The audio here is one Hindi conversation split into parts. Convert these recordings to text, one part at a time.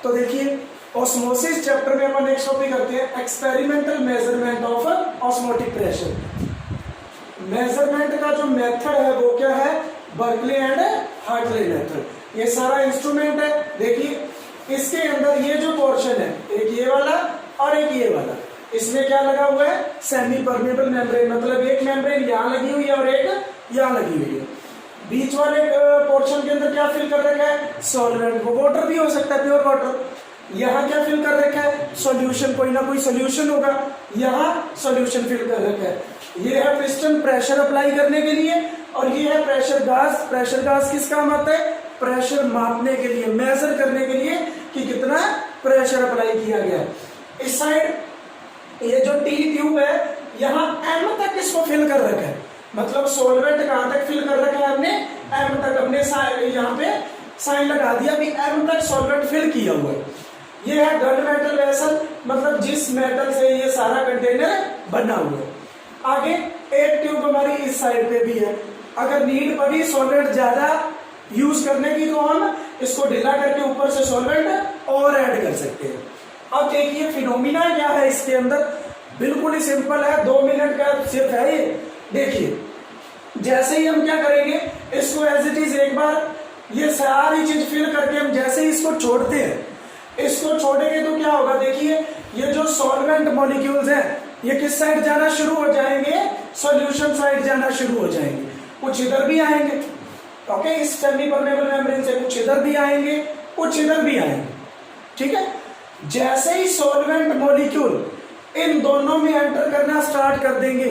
तो देखिए ऑस्मोसिस चैप्टर में अपन नेक्स्ट टॉपिक करते हैं experimental measurement of osmotic pressure. Measurement का जो मेथड है वो क्या है, बर्कले एंड हार्टले मेथड। ये सारा इंस्ट्रूमेंट है, देखिए इसके अंदर ये जो पोर्शन है, एक ये वाला और एक ये वाला, इसमें क्या लगा हुआ है, सेमी परमेबल मेम्ब्रेन, मतलब एक मेम्ब्रेन यहाँ लगी हुई है और एक यहाँ लगी हुई है। बीच वाले पोर्शन के अंदर क्या फिल कर रखा है, सॉल्वेंट, वो वाटर भी हो सकता है, प्योर वाटर। यहाँ क्या फिल कर रखा है, सॉल्यूशन, कोई ना कोई सॉल्यूशन होगा, यहाँ सॉल्यूशन फिल कर रखा है। ये है पिस्टन प्रेशर अप्लाई करने के लिए, और ये है प्रेशर गाज। प्रेशर गाज किस काम आता है, प्रेशर मापने के लिए, मेजर करने के लिए कि कितना प्रेशर अप्लाई किया गया। इस साइड ये जो टी ट्यूब है, यहाँ एम तक इसको फिल कर रखा है, मतलब सोलवेंट कहां तक फिल कर रखा है हमने, एम तक। हमने यहाँ पे साइन लगा दिया कि एम तक सोलवेंट फिल किया हुआ है। ये है गन मेटल वेसल, मतलब जिस मेटल से ये सारा कंटेनर बना हुआ है। आगे एक ट्यूब हमारी इस साइड पे भी है, अगर नीड पड़ी सॉल्वेंट ज्यादा यूज करने की तो हम इसको ढीला करके ऊपर से सॉल्वेंट और ऐड कर सकते हैं। अब देखिए फिनोमिना क्या है इसके अंदर, बिल्कुल ही सिंपल है, 2 मिनट का सिर्फ है ये। देखिए जैसे ही हम क्या करेंगे, इसको एज इट इज एक बार ये सारी चीज फिल करके हम जैसे ही इसको छोड़ते हैं, इसको छोड़ेंगे तो क्या होगा, देखिए ये जो सॉल्वेंट मॉलिक्यूल्स हैं ये किस साइड जाना शुरू हो जाएंगे, सॉल्यूशन साइड जाना शुरू हो जाएंगे। कुछ इधर भी आएंगे, ओके, इस सेमी परमेबल मेम्ब्रेन से कुछ इधर भी आएंगे, कुछ इधर भी आएंगे, ठीक है। जैसे ही सॉल्वेंट मॉलिक्यूल इन दोनों में एंटर करना स्टार्ट कर देंगे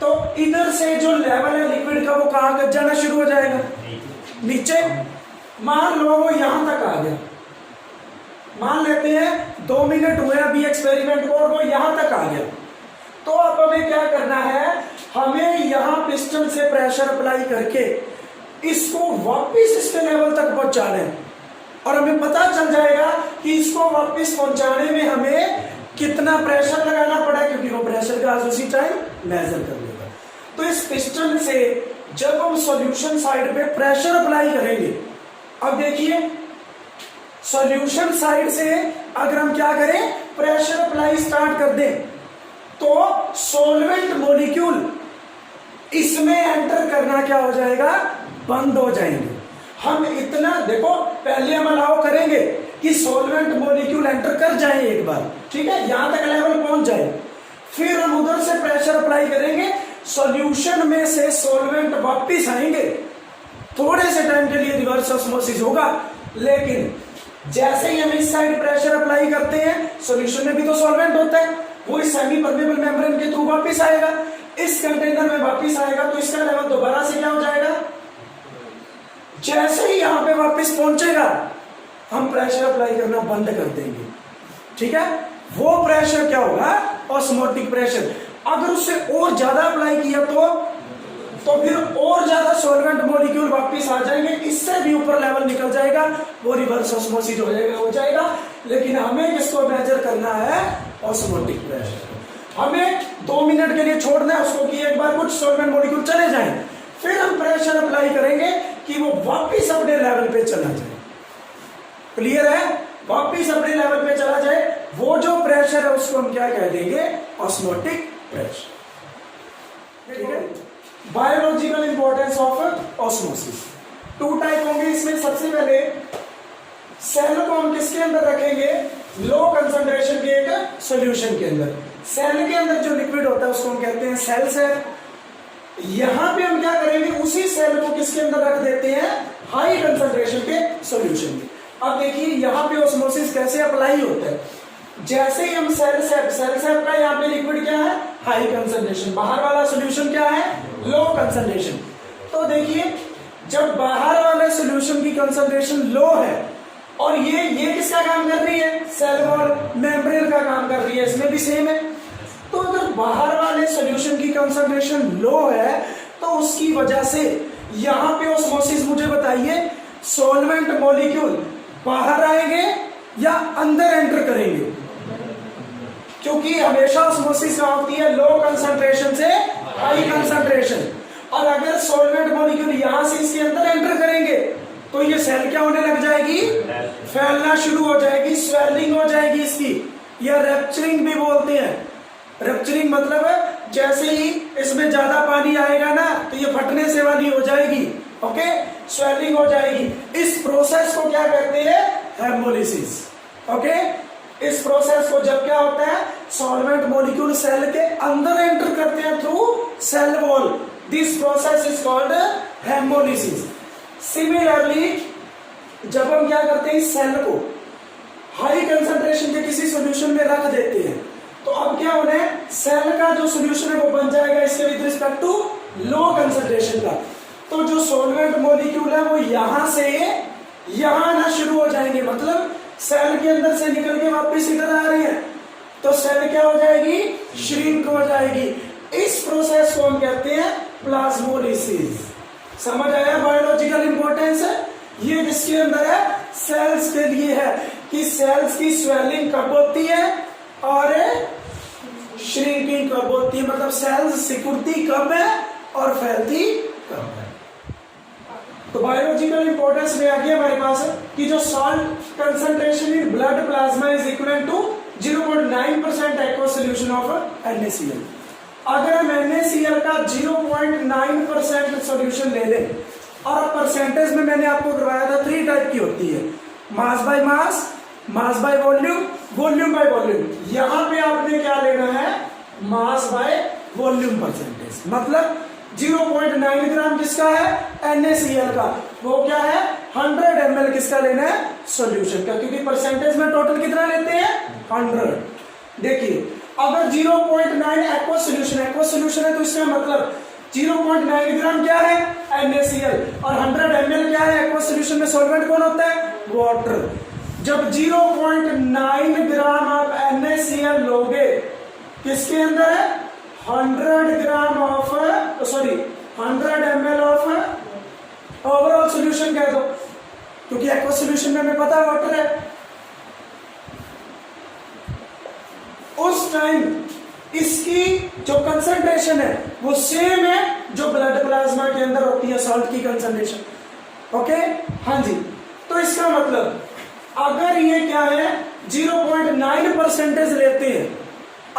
तो इधर से जो लेवल है लिक्विड का वो कहां तक जाना शुरू हो जाएगा, नीचे। मान लो वो यहां तक आ गया, मान लेते हैं 2 मिनट हुए अभी एक्सपेरिमेंट को और वो यहां तक आ गया, तो अब हमें क्या करना है, हमें यहां पिस्टन से प्रेशर अप्लाई करके इसको वापस इसके लेवल तक पहुंचाना है। और हमें पता चल जाएगा कि इसको वापस पहुंचाने में हमें कितना प्रेशर लगाना पड़ा, क्योंकि वो प्रेशर गाज उसी टाइम मेजर कर लेगा। तो इस पिस्टन से जब हम सॉल्यूशन साइड पे प्रेशर अप्लाई करेंगे, अब देखिए सॉल्यूशन साइड से अगर हम क्या करें, प्रेशर अप्लाई स्टार्ट कर दें, तो सॉल्वेंट मॉलिक्यूल इसमें एंटर करना क्या हो जाएगा, बंद हो जाएंगे। हम इतना देखो, पहले हम अलाउ करेंगे कि सॉल्वेंट मॉलिक्यूल एंटर कर जाए एक बार, ठीक है, यहां तक लेवल पहुंच जाए, फिर हम उधर से प्रेशर अप्लाई करेंगे, सॉल्यूशन में से सॉल्वेंट वापिस आएंगे, थोड़े से टाइम के लिए रिवर्स ऑस्मोसिस होगा, लेकिन जैसे ही हम इस साइड प्रेशर अप्लाई करते हैं, सॉल्यूशन में भी तो सॉल्वेंट होता है, वो इस सेमी परमेबल मेम्ब्रेन के थ्रू वापस आएगा, इस कंटेनर में वापस आएगा, तो इसका लेवल दोबारा से क्या हो जाएगा, जैसे ही यहां पे वापस पहुंचेगा हम प्रेशर अप्लाई करना बंद कर देंगे, ठीक है। वो प्रेशर क्या होगा, ऑस्मोटिक प्रेशर। अगर उससे और ज्यादा अप्लाई किया तो फिर और ज्यादा सॉल्वेंट मॉलिक्यूल वापस आ जाएंगे, इससे भी ऊपर लेवल निकल जाएगा, वो रिवर्स ऑस्मोसिस हो जाएगा। लेकिन हमें किसको मेजर करना है, ऑस्मोटिक प्रेशर। हमें 2 मिनट के लिए छोड़ना है उसको कि एक बार कुछ सॉल्वेंट मॉलिक्यूल चले जाएं, फिर हम प्रेशर अप्लाई करेंगे कि वो वापस अपने लेवल पे चला जाए। क्लियर है, वापस अपने लेवल पे चला जाए, वो जो प्रेशर है उसको हम क्या कह देंगे, ऑस्मोटिक प्रेशर, ठीक है। Biological importance of osmosis, 2 type होंगे इसमें। सबसे पहले सेल को हम किसके अंदर रखेंगे, लो कंसंट्रेशन के एक सॉल्यूशन के अंदर। सेल के अंदर जो लिक्विड होता है उसको हम कहते हैं सेल सेल। यहां पे हम क्या करेंगे, उसी सेल को किसके अंदर रख देते हैं, हाई कंसंट्रेशन के सॉल्यूशन में। अब देखिए यहाँ पे ऑस्मोसिस कैसे अप्लाई होता है, जैसे ही हम सेल सेप का यहाँ पे लिक्विड क्या है, हाई कंसंट्रेशन, बाहर वाला सॉल्यूशन क्या है, लो कंसंट्रेशन। तो देखिए जब बाहर वाले सॉल्यूशन की कंसंट्रेशन लो है और ये किसका काम कर रही है, सेल वॉल मेम्ब्रेन का काम कर रही है, इसमें भी सेम है। तो अगर बाहर वाले सॉल्यूशन की कंसंट्रेशन लो है तो उसकी वजह से यहां पे ऑस्मोसिस, मुझे बताइए, सॉल्वेंट मॉलिक्यूल बाहर आएंगे या अंदर एंटर करेंगे, क्योंकि हमेशा ऑस्मोसिस कहां होती है, लो कंसंट्रेशन से हाई कंसंट्रेशन। और अगर सॉल्वेंट मॉलिक्यूल यहां से इसके अंदर एंटर करेंगे तो ये सेल क्या होने लग जाएगी, फैलना शुरू हो जाएगी, स्वेलिंग हो जाएगी इसकी, या रप्चरिंग भी बोलते हैं। रप्चरिंग मतलब जैसे ही इसमें ज्यादा पानी आएगा ना तो ये फटने से वाली हो जाएगी, ओके, स्वेलिंग हो जाएगी। इस प्रोसेस को क्या कहते हैं, हेमोलिसिस, ओके। इस प्रोसेस को जब क्या होता है, सॉल्वेंट मॉलिक्यूल सेल के अंदर एंटर करते हैं through cell wall, this process is called haemolysis. Similarly जब हम क्या करते हैं, इस सेल को हाई कंसंट्रेशन के किसी सॉल्यूशन में रख देते हैं, तो अब क्या होना है, सेल का जो सॉल्यूशन है वो बन जाएगा इसके with respect to low concentration का। तो जो सॉल्वेंट मॉलिक्यूल है वो यहां से यहां आना शुरू हो जाएंगे, मतलब सेल के अंदर से निकल के वापस इधर आ रहे हैं, तो सेल क्या हो जाएगी, श्रिंक हो जाएगी। इस प्रोसेस को हम कहते हैं प्लाज्मोलिसिस। समझ आया बायोलॉजिकल इंपॉर्टेंस है ये, किसके अंदर है, सेल्स के लिए है कि सेल्स की स्वेलिंग कब होती है और श्रिंकिंग कब होती है, मतलब सेल्स सिकुड़ती कब है और फैलती कब है। तो बायोलॉजिकल इंपॉर्टेंस में आ गया हमारे पास कि जो salt concentration in blood plasma is equal to 0.9% aqueous solution of NaCl। अगर हम NaCl का 0.9% सॉल्यूशन ले लें, और परसेंटेज में मैंने आपको करवाया था 3 टाइप की होती है, mass by mass, mass by volume, volume by volume. यहां पे आपने क्या लेना है, मास बाय वॉल्यूम परसेंटेज, मतलब 0.9 ग्राम किसका है, NaCl का, वो क्या है 100 ml किसका लेना है, सॉल्यूशन का, क्योंकि परसेंटेज में टोटल कितना लेते हैं 100। देखिए अगर 0.9 एक्वस सॉल्यूशन, एक्वस सॉल्यूशन है तो इसका मतलब 0.9 ग्राम क्या है NaCl, और 100 ml क्या है एक्वस सॉल्यूशन में, सॉल्वेंट कौन होता है, वाटर। जब 0.9 ग्राम आप NaCl लोगे, किसके अंदर है 100 gram of 100 ml of overall solution कह दो, क्योंकि एक्वस सॉल्यूशन में हमें पता है वाटर है। उस टाइम इसकी जो कंसंट्रेशन है वो सेम है जो ब्लड प्लाज्मा के अंदर होती है सॉल्ट की कंसंट्रेशन, ओके, हाँ जी। तो इसका मतलब अगर ये क्या है 0.9% लेते हैं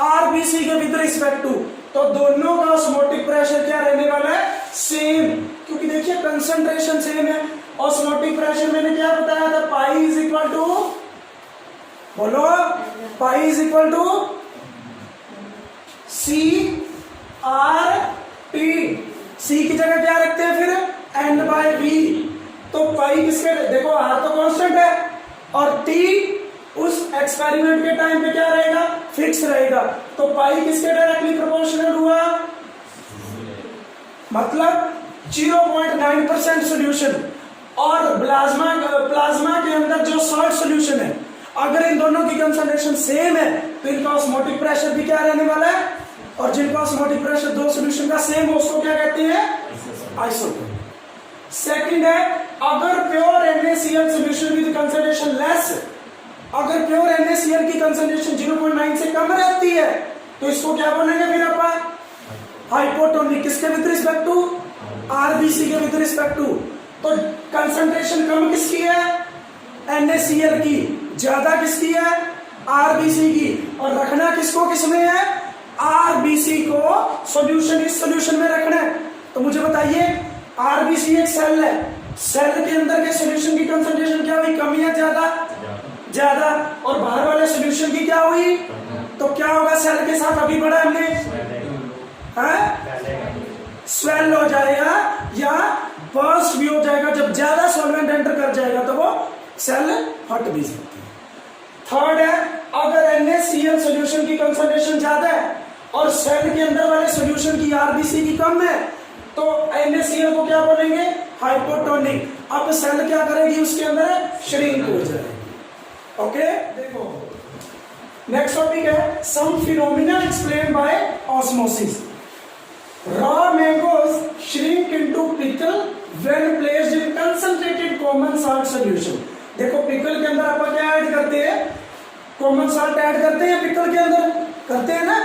आरबीसी के विद रिस्पेक्ट टू, तो दोनों का ऑस्मोटिक प्रेशर क्या रहने वाला है, सेम, क्योंकि देखिए कंसंट्रेशन सेम है। ऑस्मोटिक प्रेशर मैंने क्या बताया था, पाई इज इक्वल टू, बोलो, pi is equal to C R T, C की जगह क्या रखते हैं फिर एन बाय वी, तो पाई किसके, देखो आर तो कांस्टेंट है और टी उस एक्सपेरिमेंट के टाइम पे क्या रहेगा, फिक्स रहेगा, तो पाई किसके डायरेक्टली प्रोपोर्शनल हुआ, मतलब 0.9% सॉल्यूशन और प्लाज्मा के अंदर जो सॉल्ट सॉल्यूशन है, अगर इन दोनों की कंसंट्रेशन सेम है तो इनका ऑस्मोटिक प्रेशर भी क्या रहने वाला है, और जिनका ऑस्मोटिक प्रेशर दो सॉल्यूशन का सेम हो उसको क्या कहते हैं, आइसोटोप। सेकंड है अगर pure NaCl solution with concentration less, अगर प्योर NaCl की कंसंट्रेशन 0.9 से कम रहती है तो इसको क्या बोलेंगे फिर अपन, हाइपोटोनिक, किसके विद रिस्पेक्ट टू, आरबीसी के विद रिस्पेक्ट टू। तो कंसंट्रेशन कम किसकी है, NaCl की, ज्यादा किसकी है, आरबीसी की, और रखना किसको किसमें है, आरबीसी को सॉल्यूशन, इस सॉल्यूशन में रखना है। तो मुझे बताइए आरबीसी एक सेल है, सेल के अंदर के सॉल्यूशन की कंसंट्रेशन क्या हुई, कम या ज्यादा, ज्यादा, और बाहर वाले सॉल्यूशन की क्या हुई, तो क्या होगा, सेल के साथ अभी बढ़ा हमने, स्वेल हो जाएगा या बर्स्ट भी हो जाएगा, जब ज्यादा सॉल्वेंट एंटर कर जाएगा तो वो सेल फट भी सकती है। थर्ड है अगर NaCl सॉल्यूशन की कंसंट्रेशन ज्यादा है और सेल के अंदर वाले सॉल्यूशन की आरबीसी की कम है तो NaCl को क्या बोलेंगे, हाइपोटोनिक। अब सेल क्या करेगी, उसके अंदर श्रिंक हो जाएगी, ओके। देखो नेक्स्ट टॉपिक है some phenomena explain by osmosis. Raw mangoes shrink into pickle when placed in concentrated common salt solution. देखो पिकल के अंदर अपन क्या ऐड करते हैं, कॉमन सॉल्ट ऐड करते हैं, पिकल के अंदर करते हैं ना।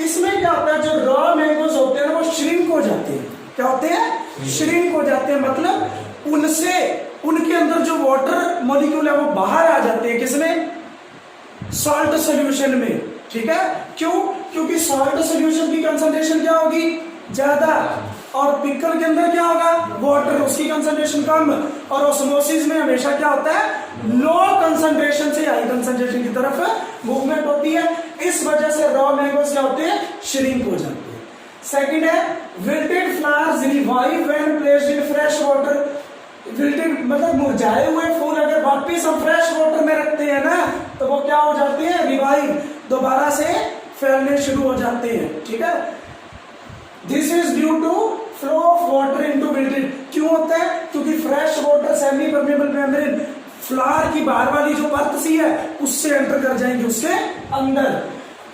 इसमें क्या होता है, जो रॉ मैंगोज होते हैं वो श्रिंक हो जाते हैं, क्या होते हैं, श्रिंक हो जाते हैं, मतलब उनसे उनके अंदर जो वाटर मॉलिक्यूल है वो बाहर आ जाते हैं, किसमें? सॉल्ट सॉल्यूशन में। ठीक है, क्यों? क्योंकि सॉल्ट सॉल्यूशन की कंसंट्रेशन क्या होगी? ज्यादा, और पिकल के अंदर क्या होगा? वाटर, उसकी कंसंट्रेशन कम। और ऑस्मोसिस में हमेशा क्या होता है? लो कंसंट्रेशन से हाई कंसंट्रेशन की तरफ मूवमेंट होती है। इस वजह से रॉ मैंगोज क्या होते हैं? श्रिंक हो जाते हैं। सेकंड है wilted flowers revive when placed in fresh water. Wilted मतलब मुरझाए हुए फूल अगर वापिस हम फ्रेश वाटर में रखते हैं ना, तो वो क्या हो जाते हैं? रिवाइव, दोबारा से फैलने शुरू हो जाते हैं। ठीक है, this is due to flow of water into wilted. क्यों होता है? क्योंकि fresh water semi permeable membrane, flower की बाहर वाली जो परत सी है उससे एंटर कर जाएंगे उसके अंदर।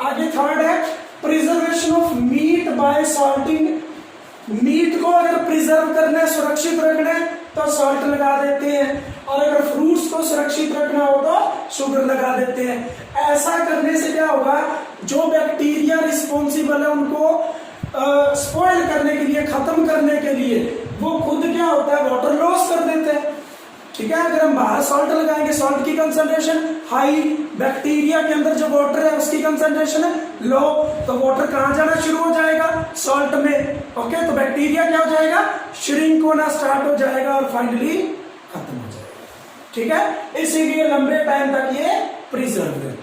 आगे थर्ड है preservation of meat by salting. Meat को अगर प्रिजर्व करना है, सुरक्षित रखना है, तो सॉल्ट लगा देते हैं, और अगर फ्रूट्स को सुरक्षित रखना हो तो शुगर लगा देते हैं। ऐसा करने से क्या होगा? जो बैक्टीरिया रिस्पॉन्सिबल है उनको स्पॉइल करने के लिए, खत्म करने के लिए, वो खुद क्या होता है? वाटर लॉस कर देते हैं। ठीक है, अगर हम बाहर सॉल्ट लगाएंगे, सॉल्ट की कंसंट्रेशन हाई, बैक्टीरिया के अंदर जो वाटर है उसकी कंसंट्रेशन लो, तो वाटर कहां जाना शुरू हो जाएगा? सॉल्ट में। ओके, तो बैक्टीरिया क्या हो जाएगा? श्रिंक होना स्टार्ट हो जाएगा और फाइनली खत्म हो जाएगा। ठीक है, इसीलिए लंबे टाइम तक ये प्रिजर्व है।